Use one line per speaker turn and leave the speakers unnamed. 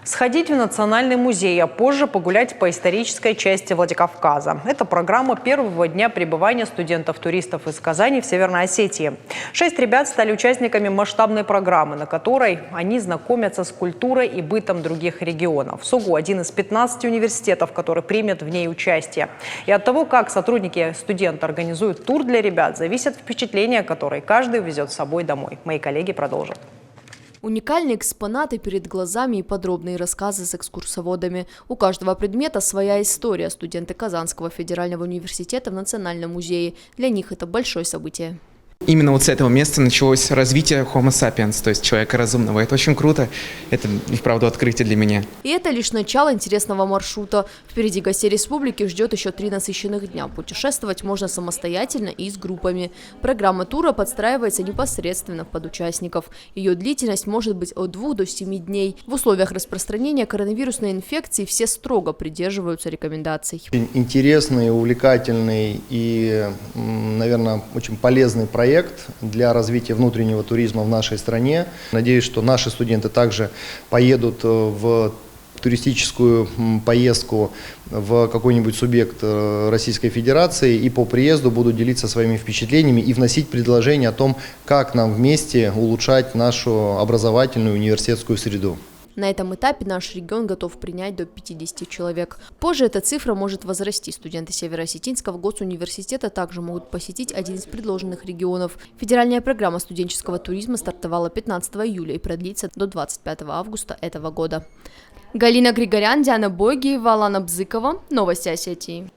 Сходить в Национальный музей, а позже погулять по исторической части Владикавказа. Это программа первого дня пребывания студентов-туристов из Казани в Северной Осетии. 6 ребят стали участниками масштабной программы, на которой они знакомятся с культурой и бытом других регионов. СУГУ – один из 15 университетов, который примет в ней участие. И от того, как сотрудники студента организуют тур для ребят, зависит впечатление, которое каждый везет с собой домой. Мои коллеги продолжат.
Уникальные экспонаты перед глазами и подробные рассказы с экскурсоводами. У каждого предмета своя история. Студенты Казанского федерального университета в Национальном музее. Для них это большое событие.
Именно вот с этого места началось развитие Homo sapiens, то есть человека разумного. Это очень круто, это и вправду открытие для меня.
И это лишь начало интересного маршрута. Впереди гостей республики ждет еще 3 насыщенных дня. Путешествовать можно самостоятельно и с группами. Программа тура подстраивается непосредственно под участников. Ее длительность может быть от 2 до 7 дней. В условиях распространения коронавирусной инфекции все строго придерживаются рекомендаций.
Интересный, увлекательный и, наверное, очень полезный проект для развития внутреннего туризма в нашей стране. Надеюсь, что наши студенты также поедут в туристическую поездку в какой-нибудь субъект Российской Федерации и по приезду будут делиться своими впечатлениями и вносить предложения о том, как нам вместе улучшать нашу образовательную университетскую среду.
На этом этапе наш регион готов принять до 50 человек. Позже эта цифра может возрасти. Студенты Северо-Осетинского госуниверситета также могут посетить один из предложенных регионов. Федеральная программа студенческого туризма стартовала 15 июля и продлится до 25 августа этого года. Галина Григорян, Диана Бойгиева, Алана Бзыкова. Новости Осетии.